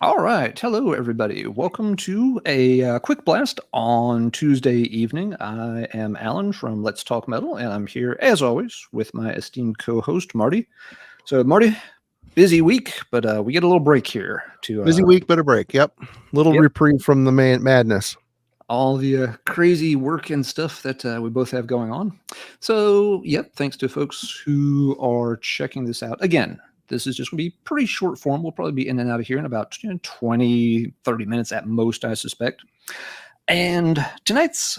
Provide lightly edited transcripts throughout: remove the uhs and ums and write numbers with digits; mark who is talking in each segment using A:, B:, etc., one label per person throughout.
A: All right. Hello, everybody. Welcome to a quick blast on Tuesday evening. I am Alan from Let's Talk Metal, and I'm here, as always, with my esteemed co-host, Marty. So, Marty, busy week, but we get a little break here to
B: Busy week, but a break. Yep. Little
A: Yep.
B: reprieve from the madness.
A: all the crazy work and stuff that we both have going on. So, yep, thanks to folks who are checking this out. Again, this is just going to be pretty short form. We'll probably be in and out of here in about 20, 30 minutes at most, I suspect. And tonight's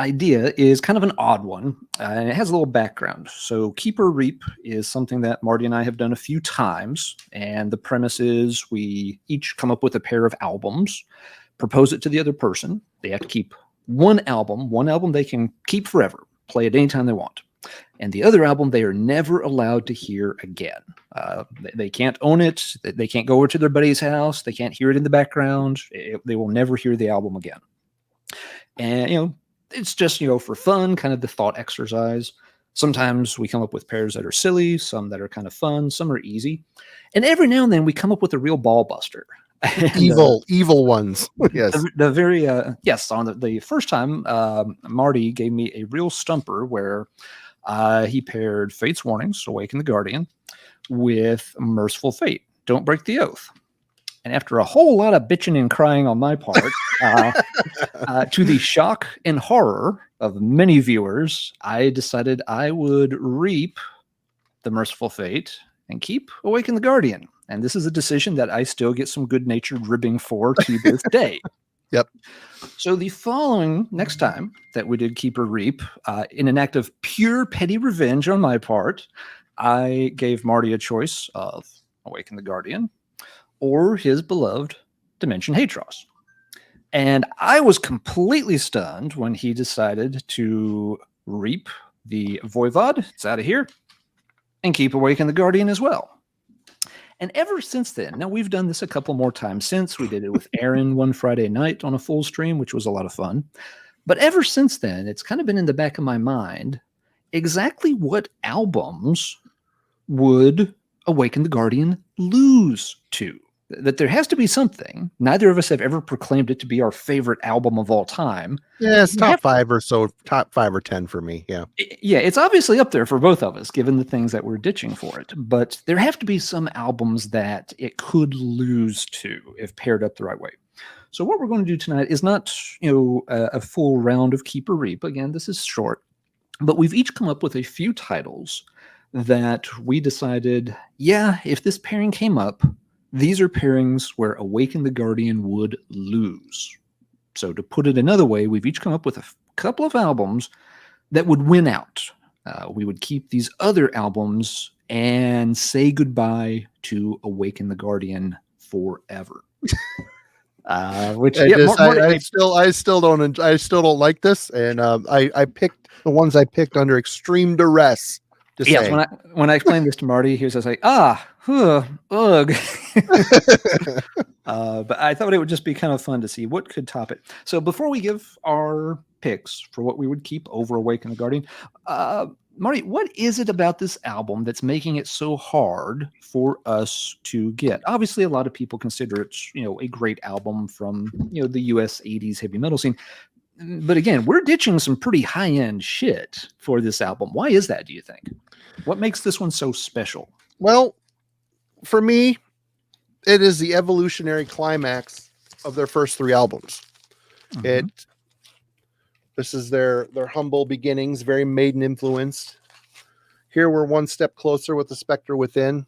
A: idea is kind of an odd one, and it has a little background. So, Keep or Reap is something that Marty and I have done a few times. And the premise is we each come up with a pair of albums, propose it to the other person. They have to keep one album they can keep forever, play it anytime they want. And the other album they are never allowed to hear again. They can't own it. They can't go over to their buddy's house. They can't hear it in the background. They will never hear the album again. And, it's just, for fun, kind of the thought exercise. Sometimes we come up with pairs that are silly, some that are kind of fun, some are easy. And every now and then we come up with a real ball buster. And,
B: evil ones. Yes.
A: The very yes, on the first time, Marty gave me a real stumper where he paired Fate's Warnings, Awaken the Guardian, with Merciful Fate, Don't Break the Oath. And after a whole lot of bitching and crying on my part, to the shock and horror of many viewers, I decided I would reap the Merciful Fate and keep Awaken the Guardian. And this is a decision that I still get some good-natured ribbing for to this day.
B: Yep.
A: So the following next time that we did Keep or Reap, in an act of pure petty revenge on my part, I gave Marty a choice of Awaken the Guardian or his beloved Dimension Hatros. And I was completely stunned when he decided to reap the Voivod, it's out of here, and keep Awaken the Guardian as well. And ever since then, now we've done this a couple more times since. We did it with Aaron one Friday night on a full stream, which was a lot of fun. But ever since then, it's kind of been in the back of my mind exactly what albums would Awaken the Guardian lose to. That there has to be something. Neither of us have ever proclaimed it to be our favorite album of all time.
B: Yeah, it's top 5 or so, top 5 or 10 for me. Yeah.
A: Yeah, it's obviously up there for both of us, given the things that we're ditching for it. But there have to be some albums that it could lose to if paired up the right way. So what we're going to do tonight is not, a full round of Keep or Reap. Again, this is short. But we've each come up with a few titles that we decided, if this pairing came up, these are pairings where Awaken the Guardian would lose. So to put it another way, we've each come up with a couple of albums that would win out. We would keep these other albums and say goodbye to Awaken the Guardian forever. Which
B: I still don't like this, and I picked the ones I picked under extreme duress.
A: Yes, when I explained this to Marty, he was just like, ugh. But I thought it would just be kind of fun to see what could top it. So before we give our picks for what we would keep over Awaken the Guardian, Marty, what is it about this album that's making it so hard for us to get? Obviously, a lot of people consider it, a great album from, the US 80s heavy metal scene. But again, we're ditching some pretty high-end shit for this album. Why is that, do you think? What makes this one so special?
B: Well, for me, it is the evolutionary climax of their first 3 albums. Mm-hmm. This is their humble beginnings, very Maiden influenced. Here we're one step closer with The Spectre Within.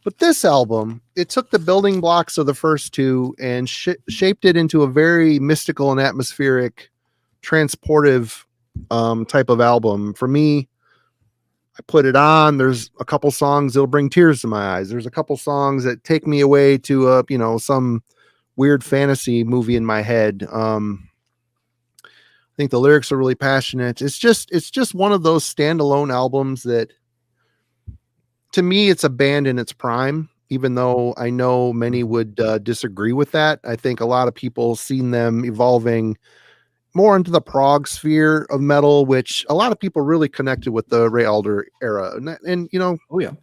B: But this album, it took the building blocks of the first 2 and shaped it into a very mystical and atmospheric, transportive type of album. For me, I put it on. There's a couple songs that'll bring tears to my eyes. There's a couple songs that take me away to some weird fantasy movie in my head. I think the lyrics are really passionate. It's just one of those standalone albums that, to me, it's a band in its prime, even though I know many would disagree with that. I think a lot of people seen them evolving more into the prog sphere of metal, which a lot of people really connected with the Ray Alder era. And
A: oh yeah,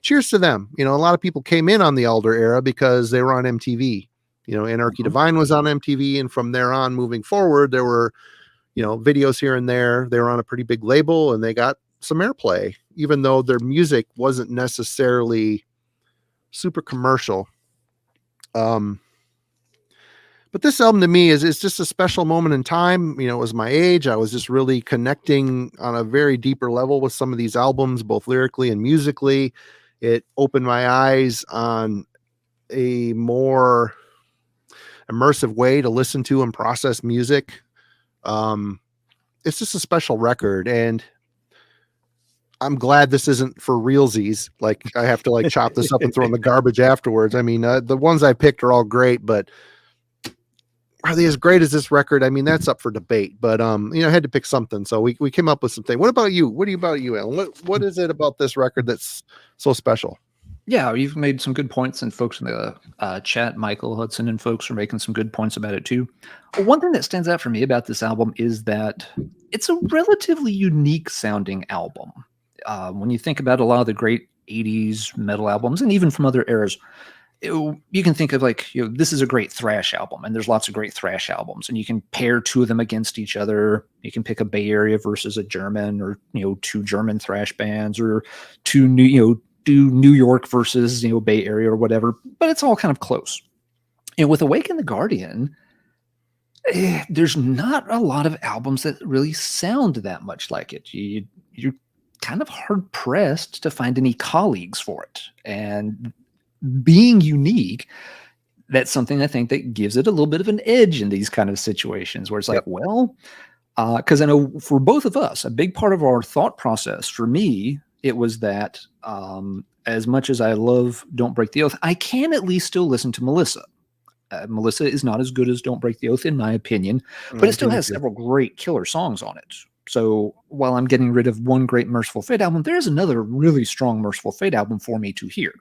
B: cheers to them. You know, a lot of people came in on the Elder era because they were on MTV. You know, Anarchy Divine was on MTV, and from there on, moving forward, there were, you know, videos here and there. They were on a pretty big label, and they got some airplay, even though their music wasn't necessarily super commercial. But this album to me is just a special moment in time. You know, it was my age. I was just really connecting on a very deeper level with some of these albums, both lyrically and musically. It opened my eyes on a more immersive way to listen to and process music. It's just a special record, and I'm glad this isn't for realsies. Like, I have to like chop this up and throw in the garbage afterwards. I mean, the ones I picked are all great, but are they as great as this record? I mean, that's up for debate, but you know, I had to pick something. So we came up with something. What about you? What about you, Alan? What is it about this record that's so special?
A: Yeah, you've made some good points, and folks in the chat, Michael Hudson and folks are making some good points about it too. One thing that stands out for me about this album is that it's a relatively unique sounding album. When you think about a lot of the great 80s metal albums, and even from other eras, you can think of like, you know, this is a great thrash album, and there's lots of great thrash albums, and you can pair two of them against each other. You can pick a Bay Area versus a German, or, you know, two German thrash bands, or two do New York versus, you know, Bay Area or whatever, but it's all kind of close. And with Awaken the Guardian, there's not a lot of albums that really sound that much like it. You're kind of hard pressed to find any colleagues for it. And being unique, that's something I think that gives it a little bit of an edge in these kind of situations where it's like, well, because I know for both of us, a big part of our thought process, for me, it was that as much as I love Don't Break the Oath, I can at least still listen to Melissa. Melissa is not as good as Don't Break the Oath, in my opinion, but it still has several great killer songs on it. So while I'm getting rid of one great Merciful Fate album, there's another really strong Merciful Fate album for me to hear.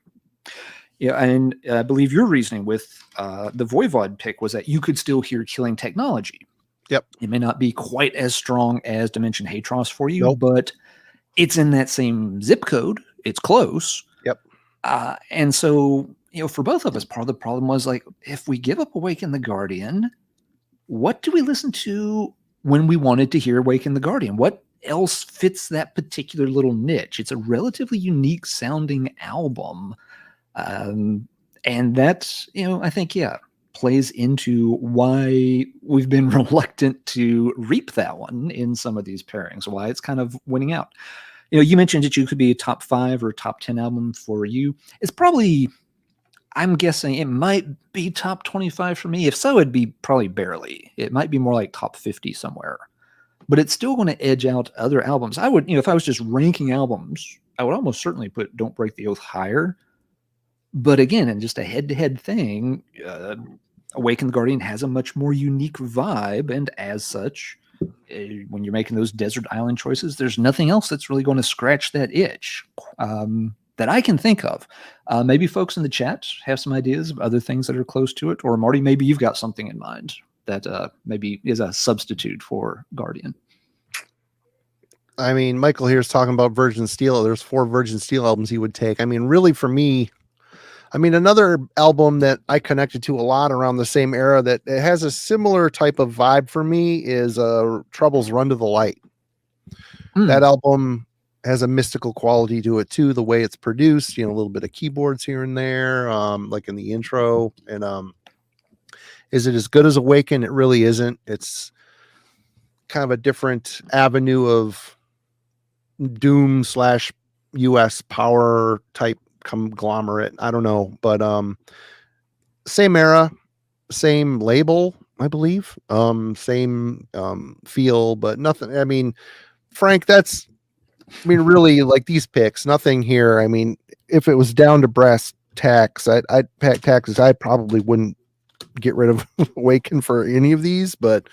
A: Yeah, and I believe your reasoning with the Voivod pick was that you could still hear Killing Technology.
B: Yep.
A: It may not be quite as strong as Dimension Hatros for you, but it's in that same zip code. It's close.
B: Yep.
A: And so, you know, for both of us, part of the problem was like, if we give up Awaken the Guardian, what do we listen to when we wanted to hear Awaken the Guardian? What else fits that particular little niche? It's a relatively unique sounding album. And that's, you know, I think, plays into why we've been reluctant to reap that one in some of these pairings, why it's kind of winning out. You know, you mentioned that you could be a top 5 or top 10 album for you. It's probably, I'm guessing it might be top 25 for me. If so, it'd be probably barely. It might be more like top 50 somewhere. But it's still going to edge out other albums. I would, you know, if I was just ranking albums, I would almost certainly put Don't Break the Oath higher. But again, in just a head-to-head thing, Awaken the Guardian has a much more unique vibe, and as such, when you're making those desert island choices, there's nothing else that's really going to scratch that itch that I can think of. Maybe folks in the chat have some ideas of other things that are close to it, or Marty, maybe you've got something in mind that maybe is a substitute for Guardian.
B: I mean, Michael here is talking about Virgin Steel. There's 4 Virgin Steel albums he would take. I mean, really, for me, I mean, another album that I connected to a lot around the same era that it has a similar type of vibe for me is Trouble's Run to the Light. That album has a mystical quality to it too, the way it's produced, you know, a little bit of keyboards here and there, like in the intro. And is it as good as Awaken? It really isn't. It's kind of a different avenue of doom / US power type conglomerate. I don't know, but same era, same label, I believe, same feel, but nothing. I mean, Frank, really, like these picks, nothing here. I mean, if it was down to brass tacks, I'd pack taxes. I probably wouldn't get rid of Awaken for any of these, but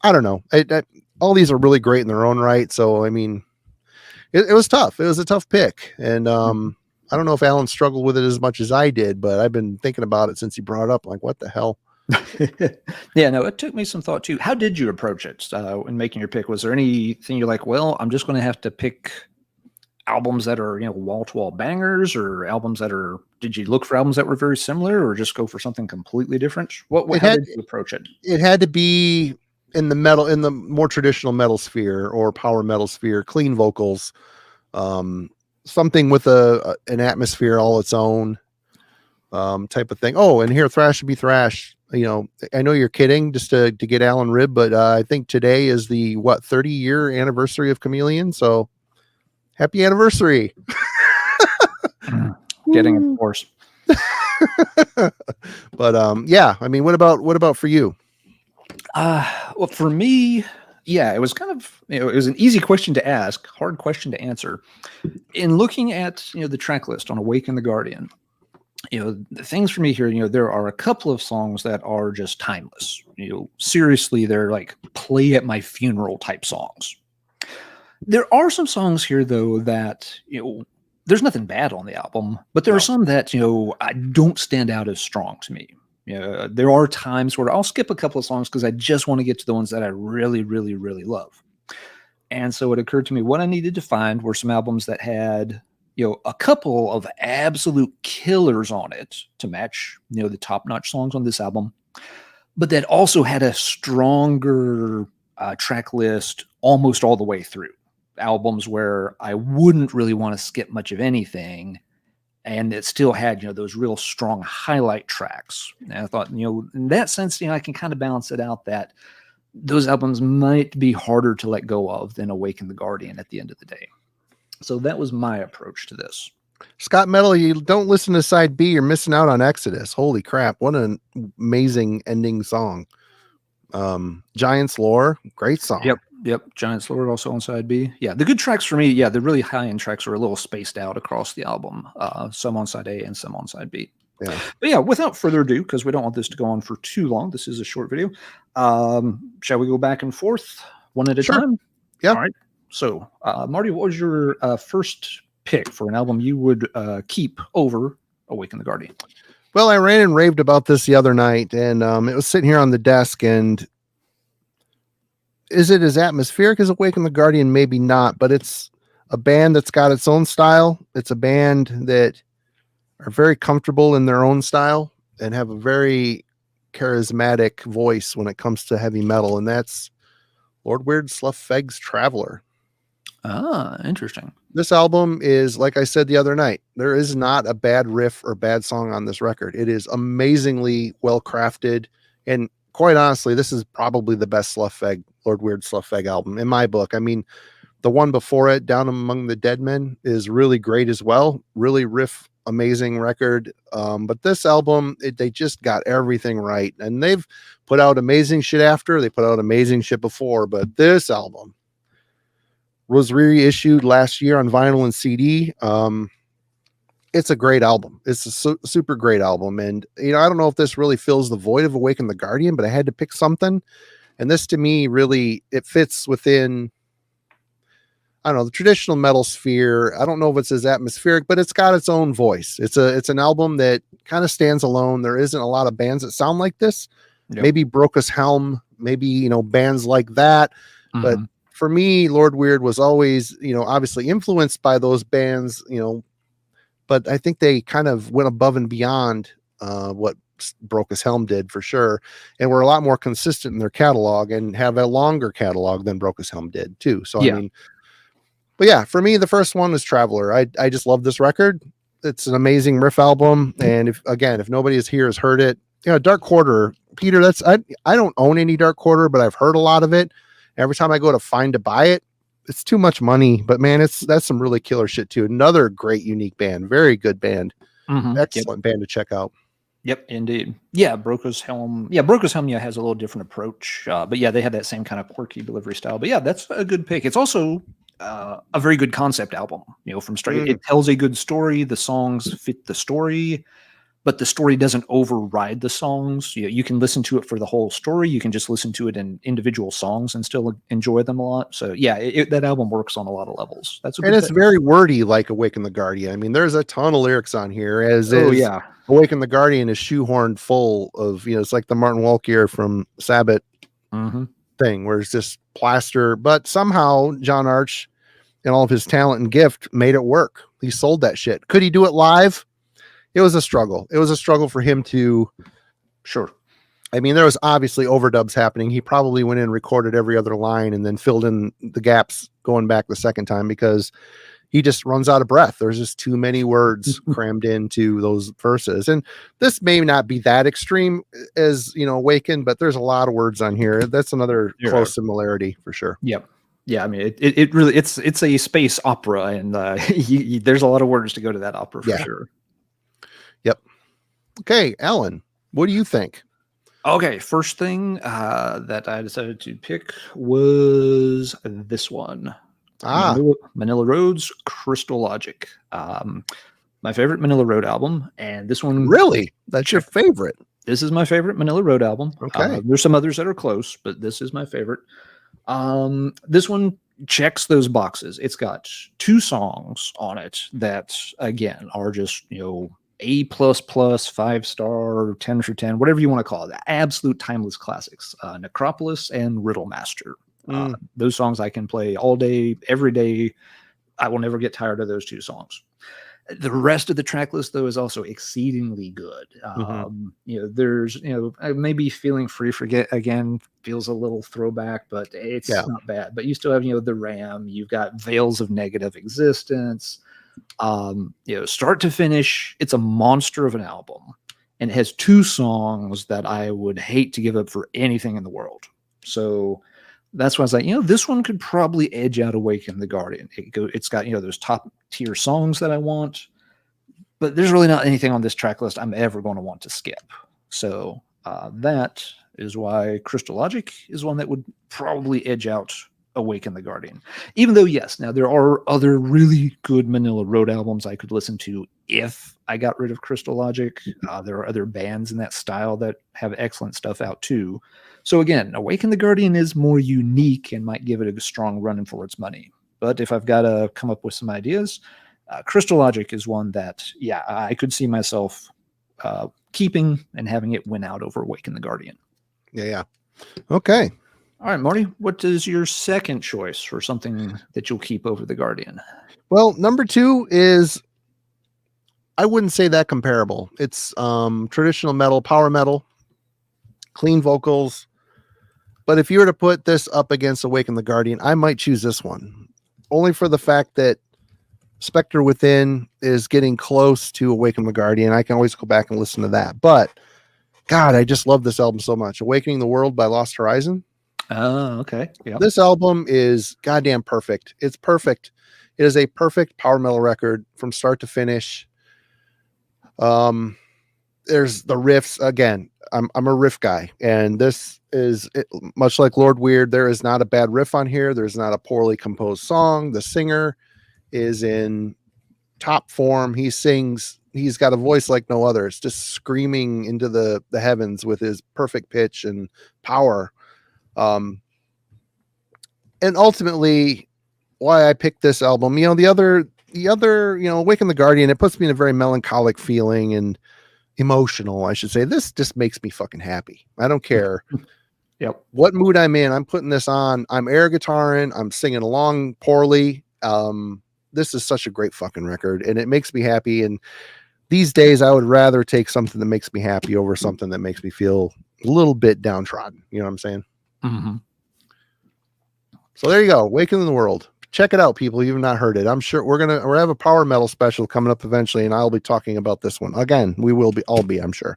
B: I don't know. All these are really great in their own right. So, I mean, it was tough. It was a tough pick. And I don't know if Alan struggled with it as much as I did, but I've been thinking about it since he brought it up. Like, what the hell?
A: Yeah, no, it took me some thought too. How did you approach it in making your pick? Was there anything you're like, well, I'm just going to have to pick albums that are, wall-to-wall bangers, or albums that are, did you look for albums that were very similar, or just go for something completely different? How did you approach it?
B: It had to be in the more traditional metal sphere or power metal sphere, clean vocals, something with an atmosphere all its own, type of thing. Oh, and here, thrash should be thrash. I know you're kidding just to get Alan Rib, but I think today is the 30-year anniversary of Chameleon. So happy anniversary.
A: Getting it, of course.
B: But yeah, I mean, what about for you?
A: Well, for me, yeah, it was kind of, it was an easy question to ask, hard question to answer. In looking at, the track list on Awaken the Guardian, the things for me here, there are a couple of songs that are just timeless. Seriously, they're like play at my funeral type songs. There are some songs here, though, that, there's nothing bad on the album, but there are some that, don't stand out as strong to me. There are times where I'll skip a couple of songs because I just want to get to the ones that I really, really, really love. And so it occurred to me what I needed to find were some albums that had, a couple of absolute killers on it to match, the top-notch songs on this album, but that also had a stronger track list almost all the way through. Albums where I wouldn't really want to skip much of anything, and it still had, those real strong highlight tracks. And I thought, in that sense, I can kind of balance it out that those albums might be harder to let go of than Awaken the Guardian at the end of the day. So that was my approach to this.
B: Scott Metal, you don't listen to side B, you're missing out on Exodus. Holy crap. What an amazing ending song. Giants Lore, great song.
A: Yep. Giants Lore also on side B. Yeah, the good tracks for me, the really high-end tracks are a little spaced out across the album. Some on side A and some on side B.
B: Yeah.
A: But yeah, without further ado, because we don't want this to go on for too long, this is a short video. Shall we go back and forth one at a time?
B: Yeah.
A: All right. So, Marty, what was your first pick for an album you would keep over Awaken the Guardian?
B: Well, I ran and raved about this the other night, and it was sitting here on the desk, and is it as atmospheric as Awaken the Guardian? Maybe not, but it's a band that's got its own style. It's a band that are very comfortable in their own style and have a very charismatic voice when it comes to heavy metal, and that's Lord Weird Sluffeg's Traveler.
A: Ah, interesting.
B: This album is, like I said the other night, there is not a bad riff or bad song on this record. It is amazingly well crafted, and quite honestly, this is probably the best Lord Weird Sluffeg album in my book. I mean, the one before it, Down Among the Dead Men, is really great as well. Really riff, amazing record. But this album, they just got everything right, and they've put out amazing shit after. They put out amazing shit before, but this album was reissued last year on vinyl and CD. It's a great album. It's a super great album. And, I don't know if this really fills the void of Awaken the Guardian, but I had to pick something. And this, to me, really, it fits within, I don't know, the traditional metal sphere. I don't know if it's as atmospheric, but it's got its own voice. It's an album that kind of stands alone. There isn't a lot of bands that sound like this. Yep. Maybe Brokus Helm, maybe, bands like that. Mm-hmm. But for me, Lord Weird was always, obviously influenced by those bands, but I think they kind of went above and beyond what Brokus Helm did for sure, and were a lot more consistent in their catalog and have a longer catalog than Brokus Helm did too. So yeah. I mean, but yeah, for me, the first one was Traveler. I just love this record. It's an amazing riff album, and if nobody here has heard it, Dark Quarter, Peter. I don't own any Dark Quarter, but I've heard a lot of it. Every time I go to buy it, it's too much money, but man, that's some really killer shit too. Another great, unique band, very good band, excellent band to check out.
A: Yep, indeed. Yeah, Brokus Helm. Yeah, Brokus Helm has a little different approach, but yeah, they have that same kind of quirky delivery style. But yeah, that's a good pick. It's also a very good concept album. From straight, it tells a good story. The songs fit the story, but the story doesn't override the songs. You can listen to it for the whole story. You can just listen to it in individual songs and still enjoy them a lot. So yeah, that album works on a lot of levels. And
B: it's very wordy, like Awaken the Guardian. I mean, there's a ton of lyrics on here.
A: Yeah.
B: Awaken the Guardian is shoehorned full of, it's like the Martin Walkyier from Sabbath thing, where it's just plaster. But somehow John Arch and all of his talent and gift made it work. He sold that shit. Could he do it live? It was a struggle. It was a struggle for him to.
A: Sure.
B: I mean, there was obviously overdubs happening. He probably went in and recorded every other line and then filled in the gaps going back the second time because he just runs out of breath. There's just too many words crammed into those verses. And this may not be that extreme as, Awaken, but there's a lot of words on here. That's another close similarity for sure.
A: Yep. Yeah. I mean, it really, it's a space opera, and there's a lot of words to go to that opera for sure.
B: Yep. Okay, Alan, what do you think?
A: Okay, first thing that I decided to pick was this one. Manila Road's Crystal Logic. My favorite Manila Road album, and this one...
B: Really? That's your favorite?
A: This is my favorite Manila Road album.
B: Okay.
A: There's some others that are close, but this is my favorite. This one checks those boxes. It's got 2 songs on it that, again, are just, A++, 5-star, 10 for 10, whatever you want to call it. Absolute timeless classics. Necropolis and Riddle Master. Those songs I can play all day, every day. I will never get tired of those 2 songs. The rest of the track list, though, is also exceedingly good. There's, maybe Feeling Free Forget again feels a little throwback, but it's not bad. But you still have, The Ram. You've got Veils of Negative Existence. Start to finish, it's a monster of an album, and it has 2 songs that I would hate to give up for anything in the world. So that's why I was like, this one could probably edge out Awaken the Guardian. It's got, those top tier songs that I want, but there's really not anything on this track list I'm ever going to want to skip. So that is why Crystal Logic is one that would probably edge out Awaken the Guardian. Even though, yes, now there are other really good Manila Road albums I could listen to if I got rid of Crystal Logic. There are other bands in that style that have excellent stuff out too. So again, Awaken the Guardian is more unique and might give it a strong run for its money. But if I've got to come up with some ideas, Crystal Logic is one that, I could see myself keeping and having it win out over Awaken the Guardian.
B: Yeah. Okay.
A: All right, Marty, what is your second choice for something that you'll keep over the Guardian?
B: Well, number 2 is, I wouldn't say that comparable. It's traditional metal, power metal, clean vocals. But if you were to put this up against Awaken the Guardian, I might choose this one. Only for the fact that Spectre Within is getting close to Awaken the Guardian. I can always go back and listen to that. But, God, I just love this album so much. Awakening the World by Lost Horizon.
A: Oh, okay. Yep.
B: This album is goddamn perfect. It's perfect. It is a perfect power metal record from start to finish. There's the riffs. Again, I'm a riff guy, and this is much like Lord Weird. There is not a bad riff on here. There's not a poorly composed song. The singer is in top form. He sings. He's got a voice like no other. It's just screaming into the heavens with his perfect pitch and power. And ultimately why I picked this album, the other, Awaken the Guardian, it puts me in a very melancholic feeling and emotional, I should say. This just makes me fucking happy. I don't care what mood I'm in. I'm putting this on. I'm air guitaring. I'm singing along poorly. This is such a great fucking record, and it makes me happy. And these days I would rather take something that makes me happy over something that makes me feel a little bit downtrodden. You know what I'm saying?
A: Mm-hmm.
B: So there you go. Awaken the World. Check it out, people. You've not heard it. I'm sure we're have a power metal special coming up eventually, and I'll be talking about this one again. We will be, I'm sure.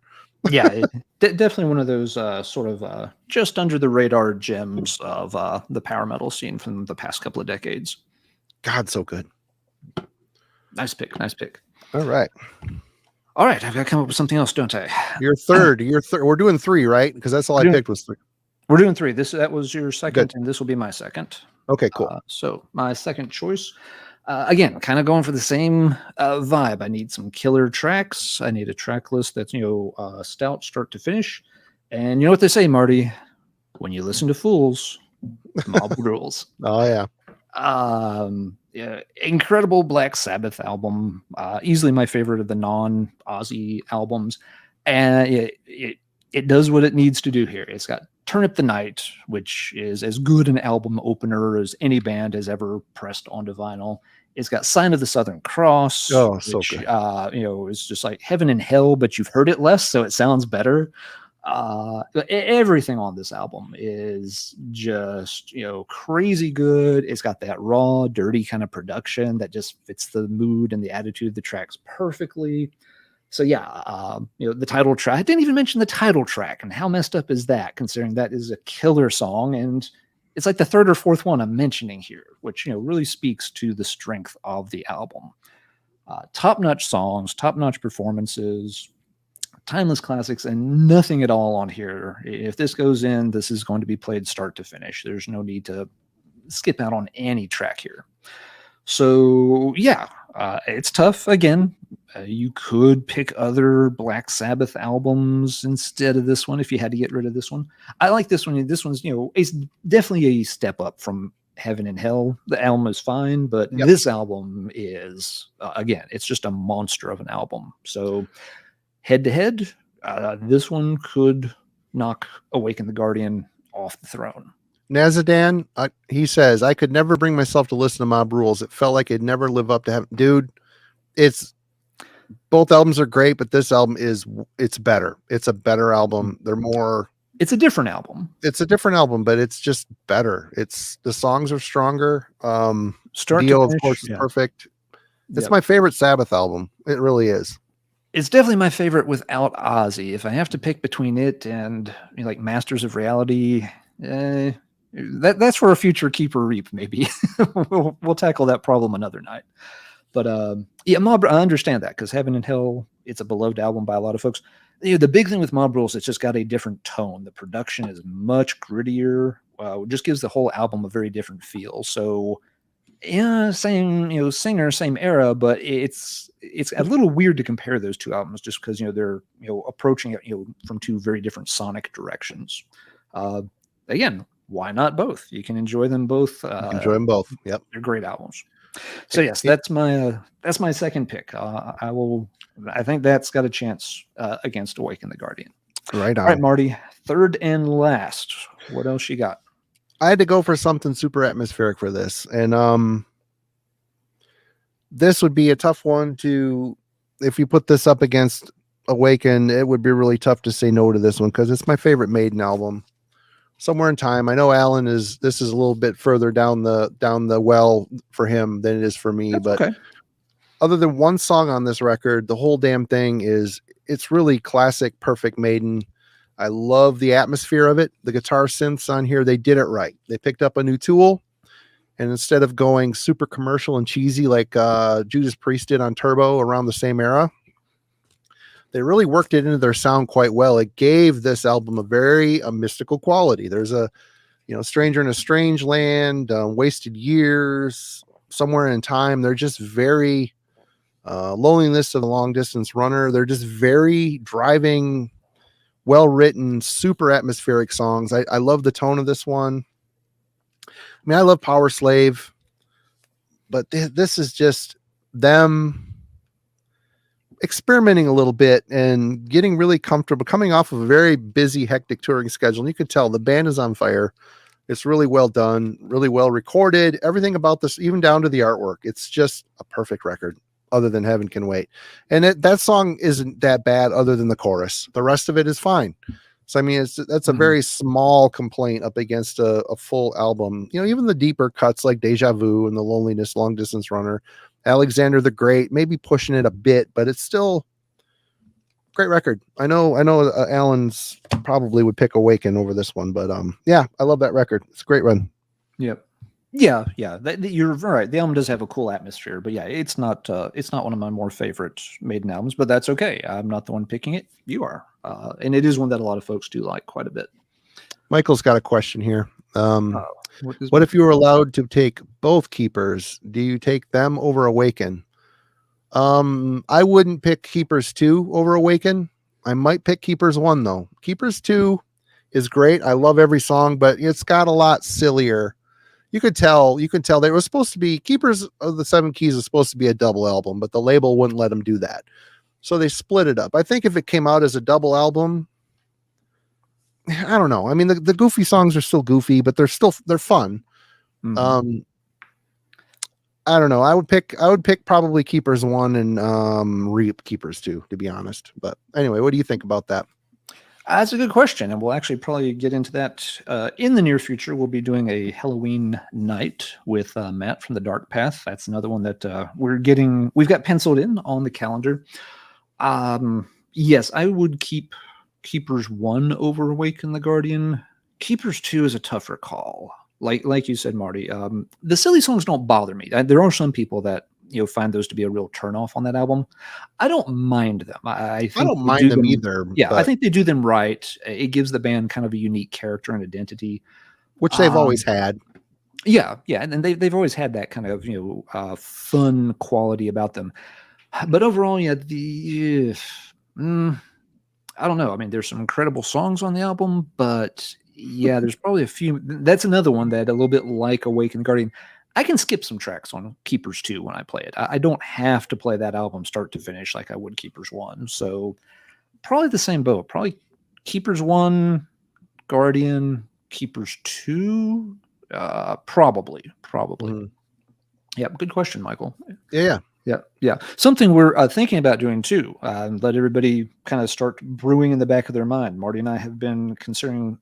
A: Yeah, definitely one of those sort of just under the radar gems of the power metal scene from the past couple of decades.
B: God, so good.
A: Nice pick.
B: All right.
A: I've got to come up with something else, don't I?
B: Your third. We're doing 3, right? Because that's all I picked was 3.
A: We're doing 3. That was your second,
B: Good.
A: and this will be my second.
B: Okay, cool.
A: So my second choice, again, kind of going for the same vibe. I need some killer tracks. I need a track list that's stout start to finish. And you know what they say, Marty? When you listen to fools, mob rules.
B: Oh
A: yeah. Incredible Black Sabbath album. Easily my favorite of the non-Ozzy albums, and it does what it needs to do here. It's got Turn Up the Night, which is as good an album opener as any band has ever pressed onto vinyl. It's got Sign of the Southern Cross,
B: Oh, so
A: which
B: good.
A: is just like Heaven and Hell, but you've heard it less, so it sounds better. Everything on this album is just crazy good. It's got that raw, dirty kind of production that just fits the mood and the attitude of the tracks perfectly. So yeah, the title track. I didn't even mention the title track, and how messed up is that, considering that is a killer song, and it's like the third or fourth one I'm mentioning here, which really speaks to the strength of the album. Top-notch songs, top-notch performances, timeless classics, and nothing at all on here. If this goes in, this is going to be played start to finish. There's no need to skip out on any track here. So yeah, it's tough. Again, you could pick other Black Sabbath albums instead of this one if you had to get rid of this one. I like this one. This one's it's definitely a step up from Heaven and Hell. The album is fine, but this album is again, it's just a monster of an album. So head to head, this one could knock Awaken the Guardian off the throne.
B: Nazadan, he says, I could never bring myself to listen to Mob Rules. It felt like it'd never live up to have. Dude, both albums are great, but this album it's better. It's a better album. It's
A: a different album.
B: It's a different album, but it's just better. The songs are stronger.
A: Start
B: Dio,
A: to finish,
B: of course, is perfect. It's my favorite Sabbath album. It really is.
A: It's definitely my favorite without Ozzy. If I have to pick between it and like Masters of Reality, that's for a future Keep or Reap, maybe. we'll tackle that problem another night. But Mob, I understand that, because Heaven and Hell, it's a beloved album by a lot of folks. The big thing with Mob Rules, it's just got a different tone. The production is much grittier. It just gives the whole album a very different feel. So yeah, same singer, same era, but it's a little weird to compare those two albums just because they're approaching it from two very different sonic directions. Again, why not both? You can enjoy them both.
B: Enjoy them both. Yep,
A: they're great albums. So yes, that's my second pick. I think that's got a chance against Awaken the Guardian.
B: Right on.
A: All right, Marty, third and last. What else you got?
B: I had to go for something super atmospheric for this, and this would be a tough one to. If you put this up against Awaken, it would be really tough to say no to this one because it's my favorite Maiden album. Somewhere in Time. I know Alan this is a little bit further down the well for him than it is for me, but okay. Other than one song on this record, the whole damn thing it's really classic, perfect Maiden. I love the atmosphere of it. The guitar synths on here, they did it right. They picked up a new tool, and instead of going super commercial and cheesy like Judas Priest did on Turbo around the same era, they really worked it into their sound quite well. It gave this album a mystical quality. There's a, Stranger in a Strange Land, Wasted Years, Somewhere in Time. They're just very Loneliness of the Long Distance Runner. They're just very driving, well-written, super atmospheric songs. I love the tone of this one. I mean, I love Power Slave, but this is just them experimenting a little bit and getting really comfortable, coming off of a very busy, hectic touring schedule. And you could tell the band is on fire. It's really well done, really well recorded. Everything about this, even down to the artwork, it's just a perfect record, other than Heaven Can Wait. And that song isn't that bad other than the chorus. The rest of it is fine. So, I mean, that's a very small complaint up against a full album. Even the deeper cuts like Deja Vu and The Loneliness, Long Distance Runner, Alexander the Great, maybe pushing it a bit, but it's still a great record. I know Alan's probably would pick Awaken over this one, but yeah, I love that record. It's a great run.
A: Yep. Yeah. You're right. The album does have a cool atmosphere, but yeah, it's not one of my more favorite Maiden albums, but that's okay. I'm not the one picking it. You are. And it is one that a lot of folks do like quite a bit.
B: Michael's got a question here. What if you were allowed to take both Keepers? Do you take them over Awaken? I wouldn't pick Keepers 2 over Awaken. I might pick Keepers 1 though. Keepers 2 is great. I love every song, but it's got a lot sillier. You can tell they were supposed to be Keepers of the Seven Keys was supposed to be a double album, but the label wouldn't let them do that. So they split it up. I think if it came out as a double album, I don't know. I mean, the goofy songs are still goofy, but they're fun.
A: Mhm.
B: I don't know. I would pick probably Keepers 1 and Reap Keepers 2, to be honest. But anyway, what do you think about that?
A: That's a good question, and we'll actually probably get into that in the near future. We'll be doing a Halloween night with Matt from the Dark Path. That's another one that we've got penciled in on the calendar. Yes, I would keep Keepers 1 over Awaken the Guardian. Keepers 2 is a tougher call. Like you said, Marty, the silly songs don't bother me. There are some people that find those to be a real turnoff on that album. I don't mind them. I think
B: don't
A: they
B: mind
A: do
B: them either,
A: Yeah, I
B: but
A: think they do them right. It gives the band kind of a unique character and identity.
B: which they've always had.
A: Yeah, and they've always had that kind of fun quality about them. But overall, yeah, I don't know. I mean, there's some incredible songs on the album, but yeah, there's probably a few. That's another one that a little bit like Awaken the Guardian. I can skip some tracks on Keepers 2 when I play it. I don't have to play that album start to finish like I would Keepers 1. So probably the same boat. Probably Keepers 1, Guardian, Keepers 2. Probably.
B: Mhm.
A: Yeah, good question, Michael.
B: Yeah.
A: Yeah. Something we're thinking about doing too. Let everybody kind of start brewing in the back of their mind. Marty and I have been considering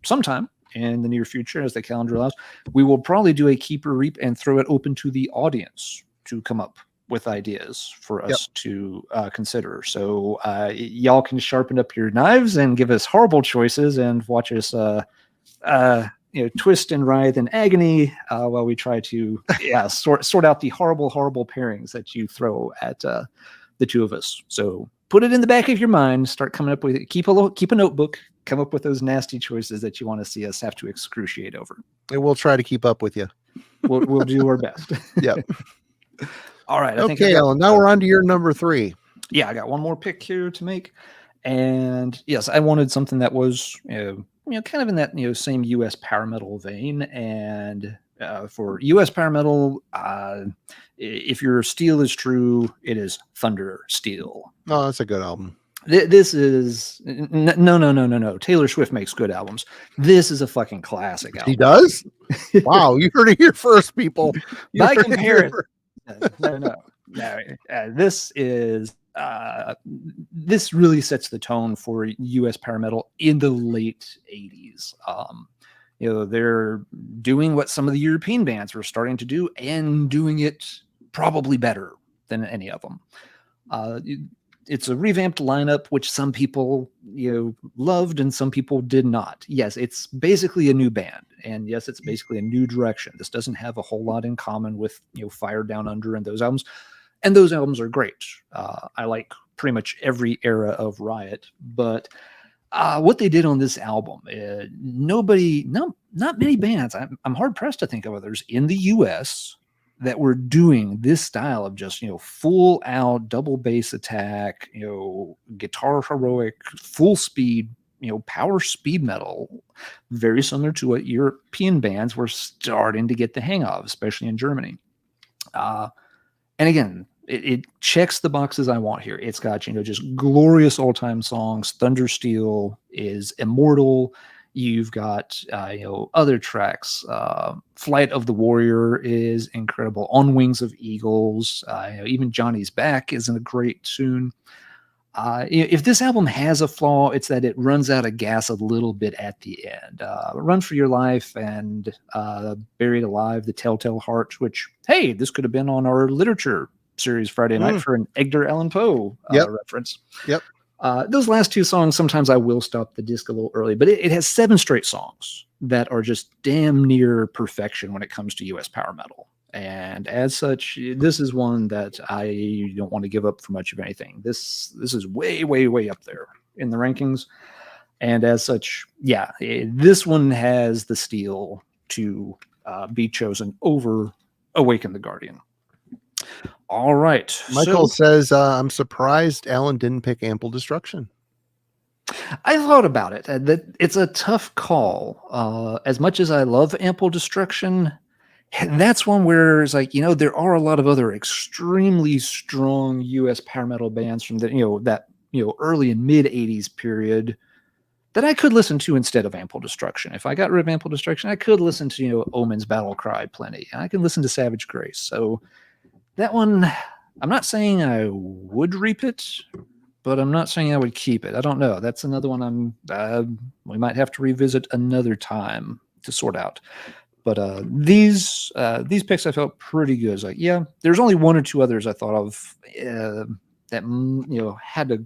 A: sometime in the near future, as the calendar allows, we will probably do a Keeper Reap and throw it open to the audience to come up with ideas for us to consider. So y'all can sharpen up your knives and give us horrible choices and watch us twist and writhe in agony while we try to sort out the horrible pairings that you throw at the two of us. So put it in the back of your mind, start coming up with it. Keep a notebook, come up with those nasty choices that you want to see us have to excruciate over.
B: And we'll try to keep up with you.
A: We'll do our best.
B: Yep.
A: All right.
B: Okay, Alan, now we're on to your number 3.
A: Yeah, I got one more pick here to make. And yes, I wanted something that was kind of in that same US power metal vein. And for US power metal, if your steel is true, it is Thunder Steel.
B: Oh, that's a good album.
A: This is no. Taylor Swift makes good albums. This is a fucking classic album.
B: He does? Wow, you heard it here first, people.
A: By comparison, no. This is this really sets the tone for US power metal in the late 80s. They're doing what some of the European bands were starting to do and doing it probably better than any of them. It's a revamped lineup, which some people loved and some people did not. Yes, it's basically a new band, and yes, it's basically a new direction. This doesn't have a whole lot in common with Fire Down Under and those albums. And those albums are great. I like pretty much every era of Riot, but what they did on this album, not many bands. I'm hard pressed to think of others in the U.S. that were doing this style of just full out double bass attack, guitar heroic, full speed, power speed metal, very similar to what European bands were starting to get the hang of, especially in Germany. And again, it checks the boxes I want here. It's got, just glorious old-time songs. Thunder Steel is immortal. You've got, other tracks. Flight of the Warrior is incredible. On Wings of Eagles. Even Johnny's Back is a great tune. If this album has a flaw, it's that it runs out of gas a little bit at the end. Run for Your Life and Buried Alive, The Telltale Heart, which, hey, this could have been on our literature series Friday night for an Edgar Allan Poe reference.
B: Yep.
A: Those last two songs, sometimes I will stop the disc a little early, but it has 7 straight songs that are just damn near perfection when it comes to US power metal. And as such, this is one that I don't want to give up for much of anything. This is way, way, way up there in the rankings. And as such, this one has the steel to be chosen over Awaken the Guardian. All right.
B: Michael says, I'm surprised Alan didn't pick Ample Destruction.
A: I thought about it. That it's a tough call. As much as I love Ample Destruction, that's one where it's like, there are a lot of other extremely strong US power metal bands from the, that, early and mid 80s period that I could listen to instead of Ample Destruction. If I got rid of Ample Destruction, I could listen to, Omen's Battle Cry plenty. I can listen to Savage Grace. So that one, I'm not saying I would reap it, but I'm not saying I would keep it. I don't know. That's another one we might have to revisit another time to sort out. But these picks I felt pretty good. It's like, yeah, there's only one or two others I thought of that had a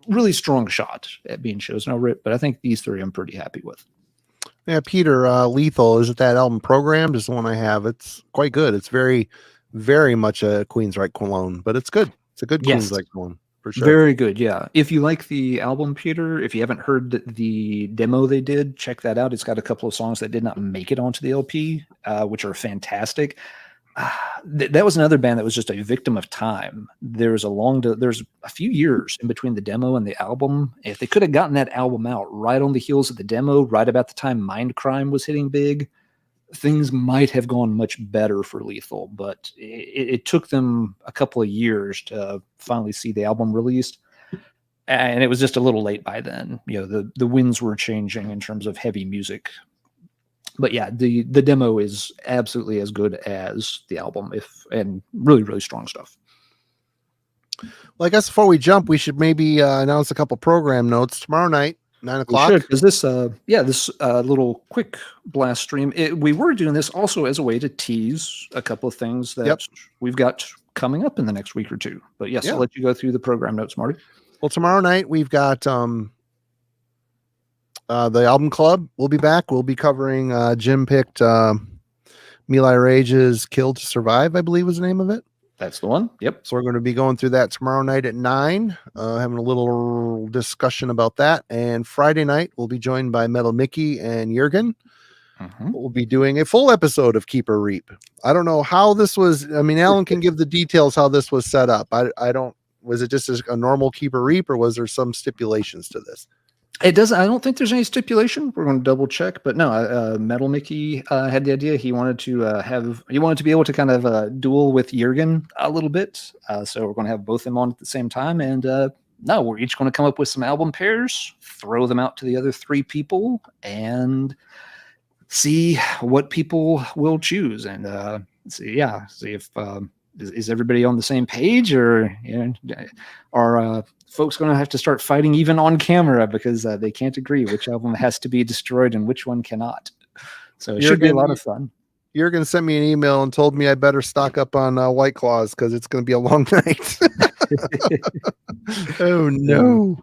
A: really strong shot at being chosen over it. But I think these three I'm pretty happy with.
B: Yeah, Peter, Lethal, is it that album Programmed? Is the one I have. It's quite good. It's very, very much a Queensryche clone, but it's good. It's a good Queensryche clone. For sure.
A: Very good, yeah. If you like the album, Peter, if you haven't heard the demo they did, check that out. It's got a couple of songs that did not make it onto the LP, which are fantastic. That was another band that was just a victim of time. There's a few years in between the demo and the album. If they could have gotten that album out right on the heels of the demo, right about the time Mindcrime was hitting big, things might have gone much better for Lethal, but it took them a couple of years to finally see the album released. And it was just a little late by then. The winds were changing in terms of heavy music. But yeah, the demo is absolutely as good as the album, and really, really strong stuff.
B: Well, I guess before we jump, we should maybe announce a couple program notes tomorrow night. 9 o'clock.
A: Because this little quick blast stream, we were doing this also as a way to tease a couple of things that we've got coming up in the next week or two. But yes, I'll let you go through the program notes, Marty.
B: Well, tomorrow night we've got the album club. We'll be back. We'll be covering Jim picked Meli Rage's "Kill to Survive," I believe was the name of it.
A: That's the one. Yep.
B: So we're going to be going through that tomorrow night at 9, having a little discussion about that. And Friday night, we'll be joined by Metal Mickey and Jurgen.
A: Mm-hmm.
B: We'll be doing a full episode of Keep or Reap. I don't know how this was. I mean, Alan can give the details how this was set up. I don't. Was it just a normal Keep or Reap, or was there some stipulations to this?
A: It doesn't. I don't think there's any stipulation. We're going to double check, but no. Metal Mickey had the idea. He wanted to be able to kind of duel with Jurgen a little bit. So we're going to have both of them on at the same time, and no, we're each going to come up with some album pairs, throw them out to the other three people, and see what people will choose, and see if is everybody on the same page, or are folks going to have to start fighting even on camera because they can't agree which album has to be destroyed and which one cannot. So it should be a lot of fun.
B: Jurgen sent me an email and told me I better stock up on White Claws because it's going to be a long night. Oh no.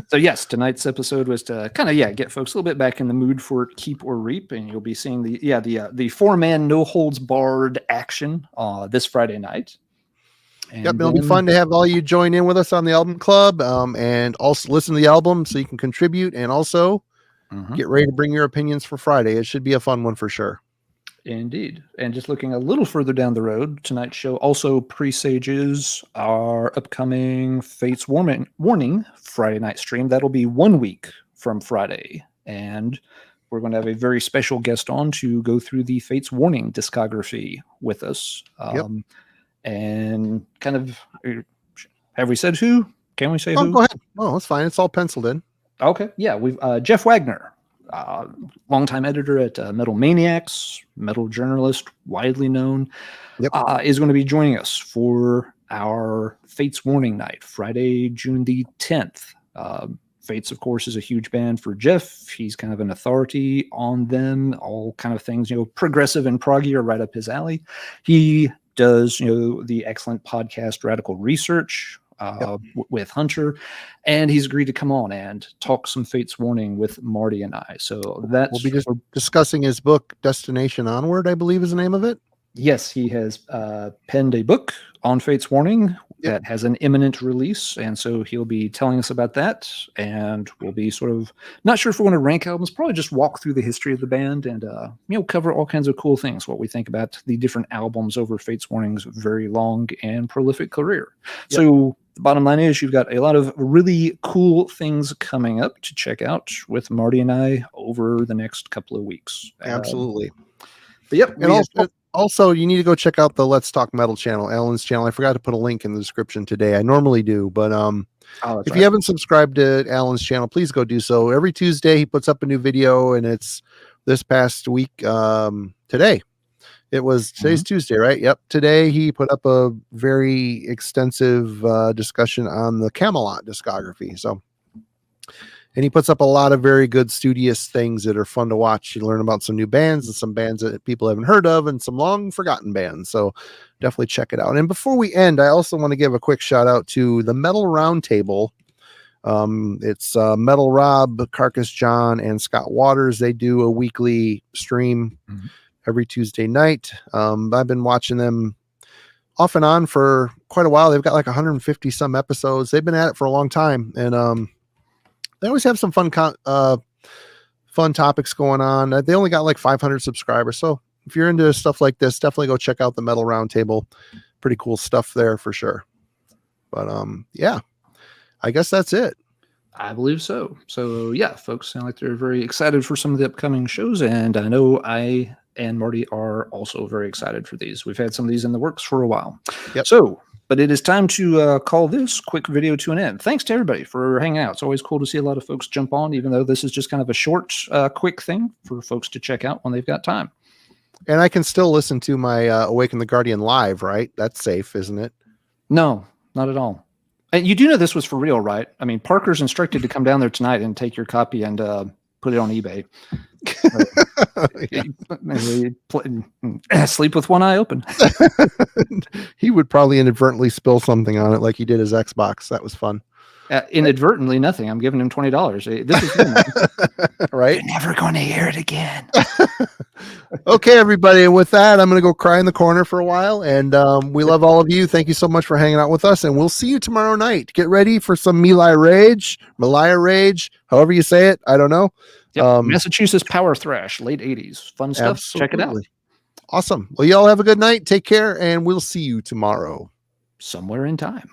A: So yes, tonight's episode was to kind of get folks a little bit back in the mood for Keep or Reap, and you'll be seeing the 4-man no holds barred action this Friday night. And
B: it'll be fun to have all you join in with us on the album club, and also listen to the album so you can contribute, and also get ready to bring your opinions for Friday. It should be a fun one for sure.
A: Indeed. And just looking a little further down the road, tonight's show also presages our upcoming Fates Warning Friday night stream. That'll be 1 week from Friday. And we're going to have a very special guest on to go through the Fates Warning discography with us. And kind of, have we said who? Can we say who?
B: Go ahead. Oh, that's fine. It's all penciled in.
A: Okay. Yeah. We've Jeff Wagner, longtime editor at Metal Maniacs, metal journalist, widely known, is going to be joining us for our Fates Warning night, Friday, June the 10th. Fates, of course, is a huge band for Jeff. He's kind of an authority on them, all kind of things, progressive and proggy are right up his alley. He does, the excellent podcast Radical Research with Hunter, and he's agreed to come on and talk some Fates Warning with Marty and I. So we'll
B: be just discussing his book Destination Onward, I believe is the name of it.
A: Yes, he has penned a book on Fates Warning that has an imminent release, and so he'll be telling us about that, and we'll be sort of not sure if we're going to rank albums, probably just walk through the history of the band and cover all kinds of cool things, what we think about the different albums over Fates Warning's very long and prolific career. So the bottom line is you've got a lot of really cool things coming up to check out with Marty and I over the next couple of weeks.
B: Absolutely.
A: But
B: Also, you need to go check out the Let's Talk Metal channel, Alan's channel. I forgot to put a link in the description today. I normally do, but if you haven't subscribed to Alan's channel, please go do so. Every Tuesday he puts up a new video, and it's this past week, today. Today's Tuesday, right? Yep. Today he put up a very extensive discussion on the Camelot discography. So, and he puts up a lot of very good studious things that are fun to watch. You learn about some new bands and some bands that people haven't heard of and some long forgotten bands. So definitely check it out. And before we end, I also want to give a quick shout out to the Metal Roundtable. It's Metal Rob, Carcass John, and Scott Waters. They do a weekly stream every Tuesday night. I've been watching them off and on for quite a while. They've got like 150 some episodes. They've been at it for a long time. And, they always have some fun topics going on. They only got like 500 subscribers. So if you're into stuff like this, definitely go check out the Metal Roundtable. Pretty cool stuff there for sure. But yeah, I guess that's it.
A: I believe so. So yeah, folks sound like they're very excited for some of the upcoming shows. And I know I and Marty are also very excited for these. We've had some of these in the works for a while.
B: Yep.
A: So, but it is time to call this quick video to an end. Thanks to everybody for hanging out. It's always cool to see a lot of folks jump on, even though this is just kind of a short, quick thing for folks to check out when they've got time.
B: And I can still listen to my Awaken the Guardian live, right? That's safe, isn't it?
A: No, not at all. And you do know this was for real, right? I mean, Parker's instructed to come down there tonight and take your copy and put it on eBay. Sleep with one eye open.
B: He would probably inadvertently spill something on it like he did his Xbox. That was fun.
A: Inadvertently, nothing. I'm giving him $20. This is
B: right.
A: You're never going to hear it again.
B: Okay, everybody. And with that, I'm going to go cry in the corner for a while. And we love all of you. Thank you so much for hanging out with us. And we'll see you tomorrow night. Get ready for some Malaya Rage, however you say it. I don't know.
A: Yep. Massachusetts power thrash, late 80s. Fun stuff.
B: Absolutely.
A: Check it out.
B: Awesome. Well, y'all have a good night. Take care. And we'll see you tomorrow.
A: Somewhere in time.